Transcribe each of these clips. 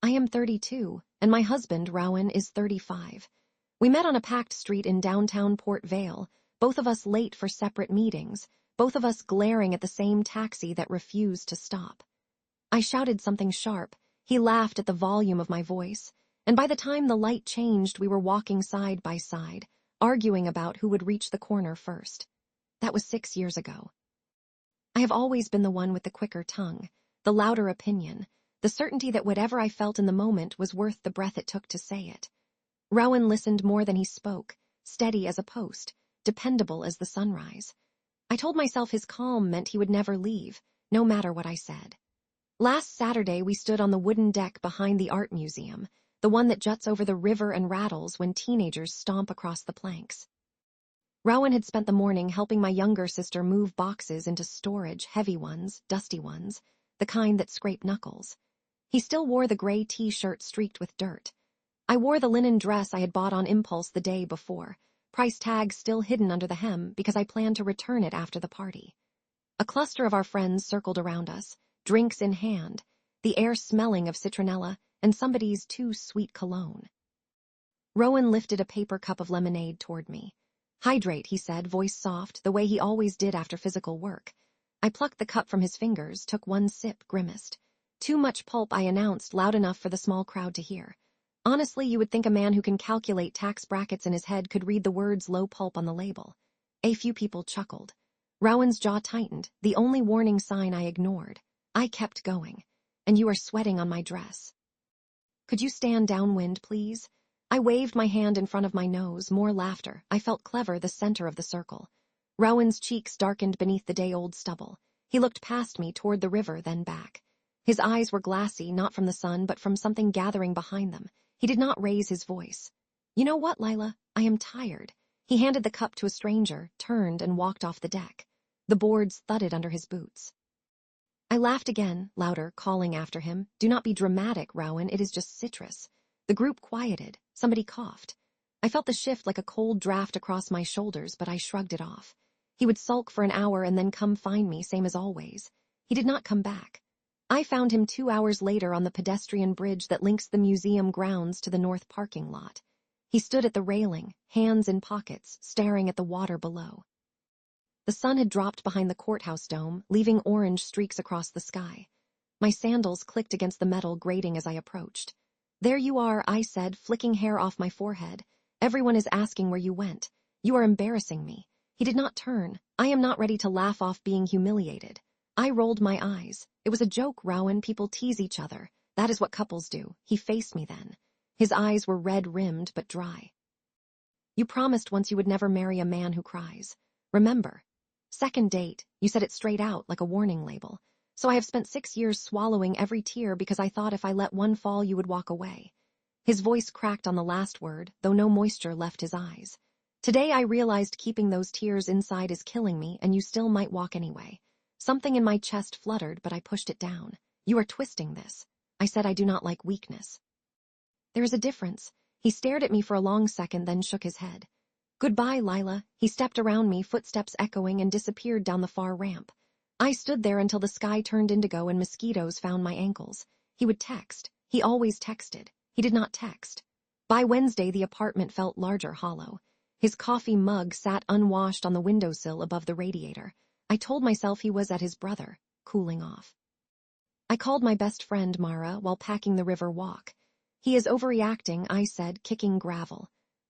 I am 32, and my husband, Rowan, is 35. We met on a packed street in downtown Port Vale, both of us late for separate meetings, both of us glaring at the same taxi that refused to stop. I shouted something sharp. He laughed at the volume of my voice, and by the time the light changed, we were walking side by side, arguing about who would reach the corner first. That was 6 years ago. I have always been the one with the quicker tongue, the louder opinion, the certainty that whatever I felt in the moment was worth the breath it took to say it. Rowan listened more than he spoke, steady as a post, dependable as the sunrise. I told myself his calm meant he would never leave, no matter what I said. Last Saturday we stood on the wooden deck behind the art museum, the one that juts over the river and rattles when teenagers stomp across the planks. Rowan had spent the morning helping my younger sister move boxes into storage, heavy ones, dusty ones, the kind that scrape knuckles. He still wore the gray t-shirt streaked with dirt. I wore the linen dress I had bought on impulse the day before, price tag still hidden under the hem because I planned to return it after the party. A cluster of our friends circled around us, drinks in hand, the air smelling of citronella and somebody's too sweet cologne. Rowan lifted a paper cup of lemonade toward me. "Hydrate," he said, voice soft, the way he always did after physical work. I plucked the cup from his fingers, took one sip, grimaced. "Too much pulp," I announced, loud enough for the small crowd to hear. Honestly, you would think a man who can calculate tax brackets in his head could read the words low pulp on the label. A few people chuckled. Rowan's jaw tightened, the only warning sign I ignored. I kept going. "And you are sweating on my dress. Could you stand downwind, please?" I waved my hand in front of my nose, more laughter. I felt clever, the center of the circle. Rowan's cheeks darkened beneath the day-old stubble. He looked past me, toward the river, then back. His eyes were glassy, not from the sun, but from something gathering behind them. He did not raise his voice. "You know what, Lila? I am tired." He handed the cup to a stranger, turned, and walked off the deck. The boards thudded under his boots. I laughed again, louder, calling after him, "Do not be dramatic, Rowan, it is just citrus." The group quieted. Somebody coughed. I felt the shift like a cold draft across my shoulders, but I shrugged it off. He would sulk for an hour and then come find me, same as always. He did not come back. I found him 2 hours later on the pedestrian bridge that links the museum grounds to the north parking lot. He stood at the railing, hands in pockets, staring at the water below. The sun had dropped behind the courthouse dome, leaving orange streaks across the sky. My sandals clicked against the metal grating as I approached. "There you are," I said, flicking hair off my forehead. "Everyone is asking where you went. You are embarrassing me." He did not turn. I am not ready to laugh off being humiliated. I rolled my eyes. "It was a joke, Rowan. People tease each other. That is what couples do." He faced me then. His eyes were red-rimmed but dry. "You promised once you would never marry a man who cries. Remember? Second date, you said it straight out, like a warning label. So I have spent 6 years swallowing every tear because I thought if I let one fall you would walk away." His voice cracked on the last word, though no moisture left his eyes. "Today I realized keeping those tears inside is killing me, and you still might walk anyway." Something in my chest fluttered, but I pushed it down. "You are twisting this." I said I do not like weakness. "There is a difference." He stared at me for a long second, then shook his head. "Goodbye, Lila." He stepped around me, footsteps echoing, and disappeared down the far ramp. I stood there until the sky turned indigo and mosquitoes found my ankles. He would text. He always texted. He did not text. By Wednesday, the apartment felt larger, hollow. His coffee mug sat unwashed on the windowsill above the radiator. I told myself he was at his brother, cooling off. I called my best friend, Mara, while packing the river walk. "He is overreacting," I said, kicking gravel.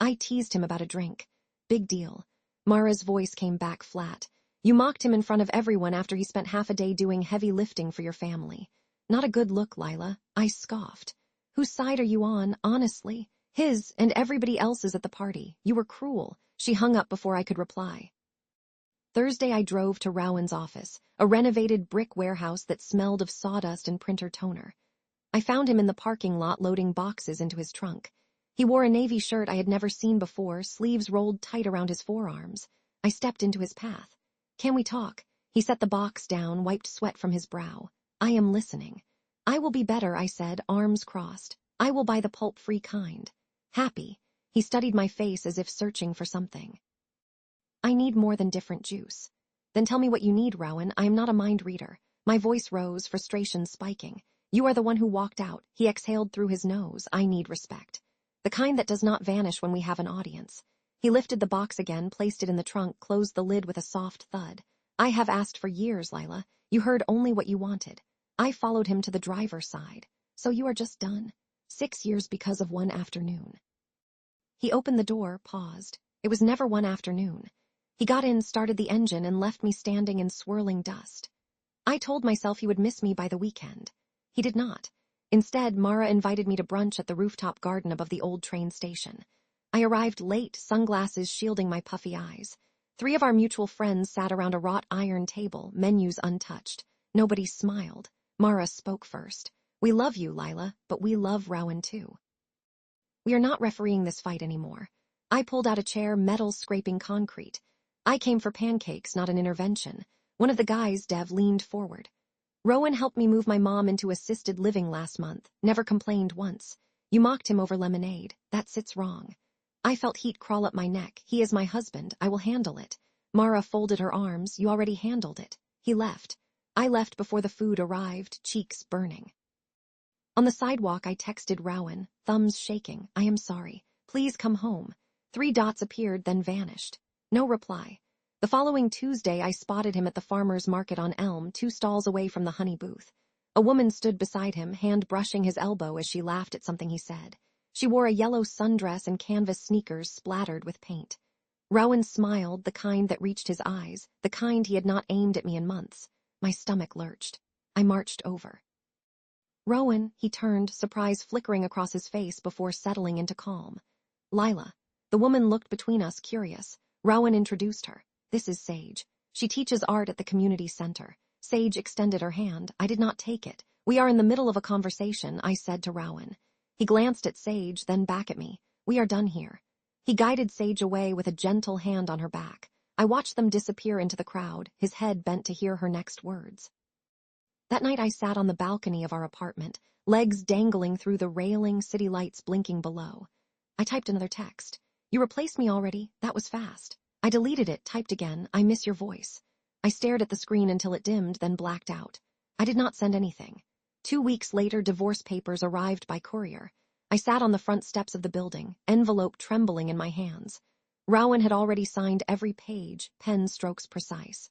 I teased him about a drink. "Big deal." Mara's voice came back flat. "You mocked him in front of everyone after he spent half a day doing heavy lifting for your family." "Not a good look, Lila." I scoffed. "Whose side are you on, honestly?" "His, and everybody else's at the party. You were cruel." She hung up before I could reply. Thursday I drove to Rowan's office, a renovated brick warehouse that smelled of sawdust and printer toner. I found him in the parking lot loading boxes into his trunk. He wore a navy shirt I had never seen before, sleeves rolled tight around his forearms. I stepped into his path. "Can we talk?" He set the box down, wiped sweat from his brow. "I am listening." "I will be better," I said, arms crossed. "I will buy the pulp-free kind." "Happy." He studied my face as if searching for something. "I need more than different juice." "Then tell me what you need, Rowan. I am not a mind reader." My voice rose, frustration spiking. You are the one who walked out. He exhaled through his nose. I need respect. The kind that does not vanish when we have an audience. He lifted the box again, placed it in the trunk, closed the lid with a soft thud. I have asked for years, Lila. You heard only what you wanted. I followed him to the driver's side. So you are just done. 6 years because of one afternoon. He opened the door, paused. It was never one afternoon. He got in, started the engine, and left me standing in swirling dust. I told myself he would miss me by the weekend. He did not. Instead, Mara invited me to brunch at the rooftop garden above the old train station. I arrived late, sunglasses shielding my puffy eyes. 3 of our mutual friends sat around a wrought iron table, menus untouched. Nobody smiled. Mara spoke first. We love you, Lila, but we love Rowan too. We are not refereeing this fight anymore. I pulled out a chair, metal scraping concrete. I came for pancakes, not an intervention. One of the guys, Dev, leaned forward. Rowan helped me move my mom into assisted living last month, never complained once. You mocked him over lemonade. That sits wrong. I felt heat crawl up my neck. He is my husband. I will handle it. Mara folded her arms. You already handled it. He left. I left before the food arrived, cheeks burning. On the sidewalk, I texted Rowan, thumbs shaking. I am sorry. Please come home. 3 dots appeared, then vanished. No reply. The following Tuesday, I spotted him at the farmer's market on Elm, 2 stalls away from the honey booth. A woman stood beside him, hand brushing his elbow as she laughed at something he said. She wore a yellow sundress and canvas sneakers splattered with paint. Rowan smiled, the kind that reached his eyes, the kind he had not aimed at me in months. My stomach lurched. I marched over. Rowan, he turned, surprise flickering across his face before settling into calm. Lila. The woman looked between us, curious. Rowan introduced her. This is Sage. She teaches art at the community center. Sage extended her hand. I did not take it. We are in the middle of a conversation, I said to Rowan. He glanced at Sage, then back at me. We are done here. He guided Sage away with a gentle hand on her back. I watched them disappear into the crowd, his head bent to hear her next words. That night I sat on the balcony of our apartment, legs dangling through the railing, city lights blinking below. I typed another text. You replaced me already? That was fast. I deleted it, typed again. I miss your voice. I stared at the screen until it dimmed, then blacked out. I did not send anything. 2 weeks later, divorce papers arrived by courier. I sat on the front steps of the building, envelope trembling in my hands. Rowan had already signed every page, pen strokes precise.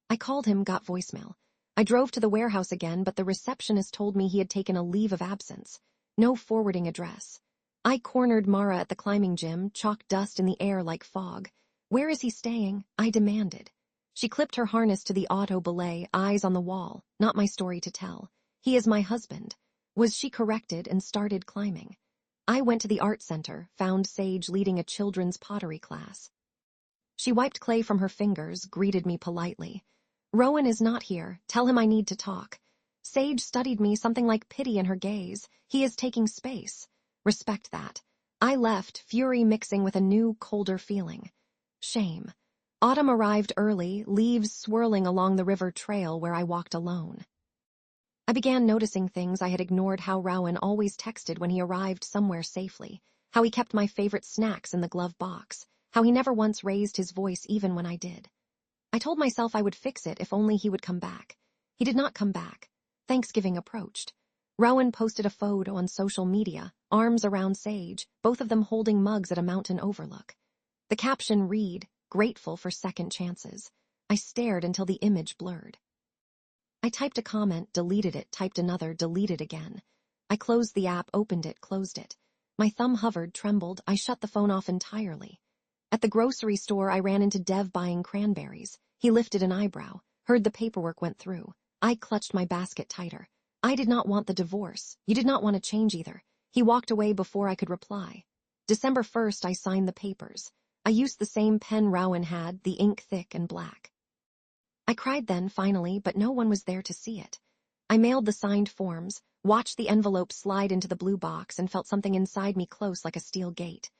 I called him, got voicemail. I drove to the warehouse again, but the receptionist told me he had taken a leave of absence. No forwarding address. I cornered Mara at the climbing gym, chalk dust in the air like fog. Where is he staying? I demanded. She clipped her harness to the auto belay, eyes on the wall. Not my story to tell. He is my husband. Was she corrected and started climbing? I went to the art center, found Sage leading a children's pottery class. She wiped clay from her fingers, greeted me politely. Rowan is not here. Tell him I need to talk. Sage studied me, something like pity in her gaze. He is taking space. Respect that. I left, fury mixing with a new, colder feeling. Shame. Autumn arrived early, leaves swirling along the river trail where I walked alone. I began noticing things I had ignored, how Rowan always texted when he arrived somewhere safely, how he kept my favorite snacks in the glove box, how he never once raised his voice even when I did. I told myself I would fix it if only he would come back. He did not come back. Thanksgiving approached. Rowan posted a photo on social media, arms around Sage, both of them holding mugs at a mountain overlook. The caption read, "Grateful for second chances." I stared until the image blurred. I typed a comment, deleted it, typed another, deleted again. I closed the app, opened it, closed it. My thumb hovered, trembled. I shut the phone off entirely. At the grocery store, I ran into Dev buying cranberries. He lifted an eyebrow, heard the paperwork went through. I clutched my basket tighter. I did not want the divorce. You did not want to change either. He walked away before I could reply. December 1st, I signed the papers. I used the same pen Rowan had, the ink thick and black. I cried then, finally, but no one was there to see it. I mailed the signed forms, watched the envelope slide into the blue box, and felt something inside me close like a steel gate.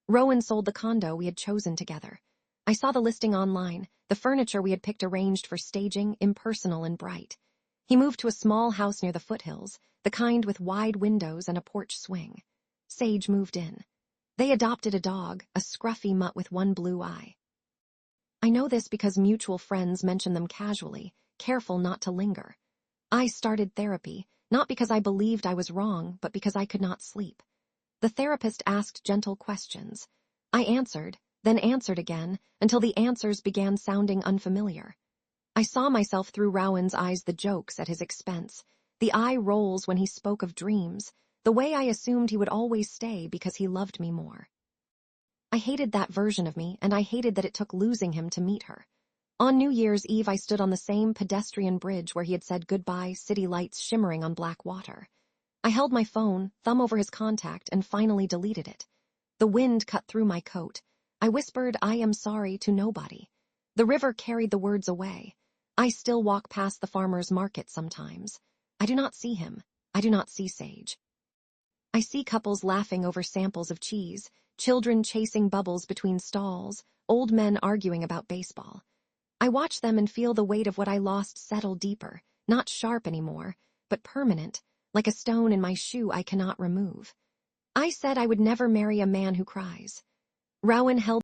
Rowan sold the condo we had chosen together. I saw the listing online, the furniture we had picked arranged for staging, impersonal and bright. He moved to a small house near the foothills, the kind with wide windows and a porch swing. Sage moved in. They adopted a dog, a scruffy mutt with one blue eye. I know this because mutual friends mention them casually, careful not to linger. I started therapy, not because I believed I was wrong, but because I could not sleep. The therapist asked gentle questions. I answered, then answered again, until the answers began sounding unfamiliar. I saw myself through Rowan's eyes, the jokes at his expense, the eye rolls when he spoke of dreams, the way I assumed he would always stay because he loved me more. I hated that version of me, and I hated that it took losing him to meet her. On New Year's Eve, I stood on the same pedestrian bridge where he had said goodbye, city lights shimmering on black water. I held my phone, thumb over his contact, and finally deleted it. The wind cut through my coat. I whispered, "I am sorry," to nobody. The river carried the words away. I still walk past the farmer's market sometimes. I do not see him. I do not see Sage. I see couples laughing over samples of cheese, children chasing bubbles between stalls, old men arguing about baseball. I watch them and feel the weight of what I lost settle deeper, not sharp anymore, but permanent, like a stone in my shoe I cannot remove. I said I would never marry a man who cries. Rowan held